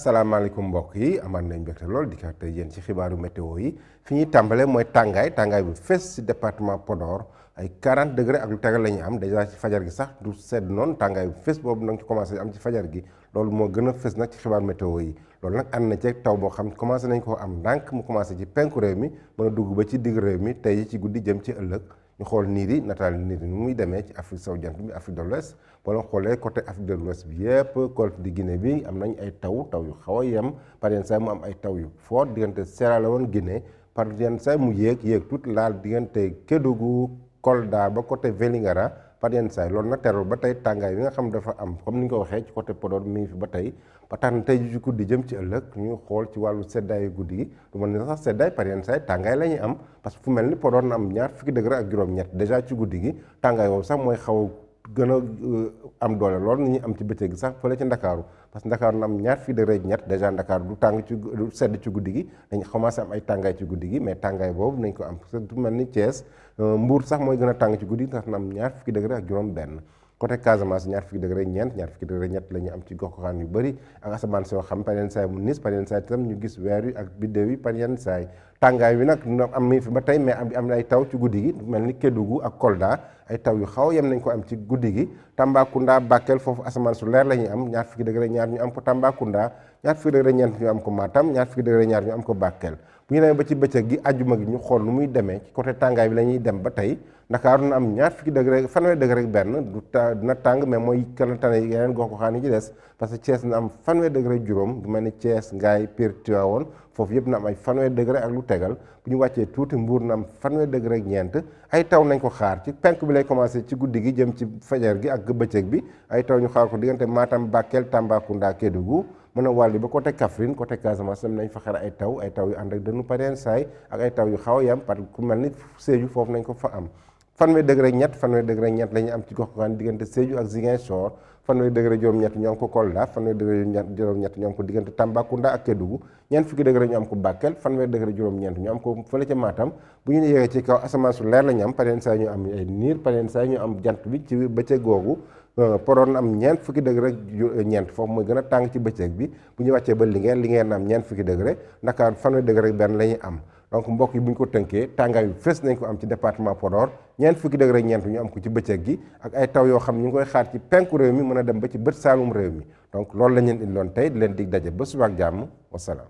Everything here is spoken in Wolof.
asalaamaaleykum mbokk yi amaan nañ mbégte lool di ko tey yéen ci xibaaru météo yi fi ñuy tàmbale mooy tàngaay bu fees ci département Podor ay 40 degré ak lu tegal la ñu am dèjà ci fajar gi sax du sedd noonu tàngaay bu fees boobu nag ci commencé am ci fajar gi loolu moo gën a fees nag ci xibaaru météo yi loolu nag ànd na ci taw boo xam commencé nañ koo am ndànk mu commencé ci penku réew mi mën a dugg ba ci digg réew mi tey ci guddi jëm ci ëllëg ñu xool niir yi nataal niir yi nu muy demee ci Afrique sowu jant bi Afrique de l'Ouest boo leen xoolee côté Afrique de l'Ouest bi yëpp golfe di Guinée bi am nañ ay taw yu xaw a yem par yenn saa mu am ay taw yu fort diggante Sierra Leone Guinée par yenn saa mu yéeg tuuti laal diggante Kédougou Kolda ba côté Vélingara par yenn saa loolu nag terul ba tey tàngaay bi nga xam dafa am comme ni nga ko waxee ci côté Podor mi ngi fi ba tey ba tax na tey ji guddi jëm ci ëllëg ñu xool ci wàllu seddaayu guddi gi du mën ne sax seddaay par yenn saa tàngaay la ñuy am parce que fu mel ni Podor na am ñaar fukki degré ak juróom-ñett déjà ci guddi gi tàngaay boobu sax mooy xaw gën a am doole lool ni ñuy am ci bëccëg gi sax fële ci Ndakaaru parce que Ndakaaru na am ñaar fukki degré ak ñett déjà Ndakaaru du sedd ci guddi gi dañ commencé am ay tàngaay ci guddi gi mais tàngaay boobu nañ ko am parce que du mel ni Thiès Mbour sax mooy gën a tàng ci guddi ndax na am ñaar fukki degré ak juróom benn côté Casamance ñaar fukki degré ñeent ñaar fukki degré ñett la ñu am ci gox-goxaan yu bëri ak asamaan soo xam par yenn saay mu nis par yenn saay tam ñu gis weer yi ak biddéew yi par yenn saay tàngaay bi nag am mi fi ba tey mais am na ay taw ci guddi gi mel ni Kédougou ak Kolda ay taw yu xaw yem nañ ko am ci guddi gi Tambacounda Bakel foofu asamaan su leer la ñuy am ñaar fukki degré ñaar ñu am ko Tambacounda ñaar fukki degré ñeent ñu am ko Matam ñaar fukki degré ñaar ñu am ko Bakel bu ñu demee ba ci bëccëg gi àjjuma gi ñu xool nu muy demee ci côté tàngaay bi la ñuy dem ba tey Ndakaaru na am ñaar fukki degré fanweeri degré ak benn dina tàng mais mooy kala tane yeneen gox-goxaan yi ci des parce que Thiès na am fanweeri degré juróom bu mel ni Thiès Ngaye Pire Tivaouane foofu yëpp na am ay fanweeri degré ak lu tegal bu ñu wàccee tuuti Mbuur na am fanweeri degré ak ñeent ay taw nañ ko xaar ci penk bi lay commencé ci guddi gi jëm ci fajar gi ak bëccëg bi ay taw ñu xaar ko diggante Matam Bakel Tambacounda Kédougou mën a wàlli ba côté Kaffrine côté Casamance am nañ fa xaar ay taw yu ànd ak dënnu pareen saay ak ay taw yu xaw a yam parce que ku mel ni Sédhiou foofu nañ ko fa am fanweeri degré ñett la ñu am ci gox-goxaan diggante Sédhiou ak Ziguinchor fanweeri degré juróom-ñett ñu am ko Kolda fanweeri degré juróom-ñett ñu am ko diggante Tambacounda ak Kédougou ñeent fukki degré ñu am ko Bakel fanweeri degré juróom-ñeent ñu am ko fële ca Matam bu ñu yéegee ci kaw asamaan su leer la ñu am pareen saa ñu am ay niir pareen saa ñu am jant bi ci bëccëg googu Podor na am ñeent fukki degré ñeent foofu mooy gën a tàng ci bëccëg bi bu ñu wàccee ba Linguère na am ñeent fukki degré Ndakaar fanweeri degré benn la ñuy am donc mbokk yi bu ñu ko tënkee tàngaay yu fës nañ ko am ci département Podor ñeent fukki degré ñeent ñu am ko ci bëccëg gi ak ay taw yoo xam ñu ngi koy xaar ci penku réew mi mën a dem ba ci bët saalum réew mi donc loolu la ñu leen indiloon tey di leen dig daje ba suba ak jàmm wasalaam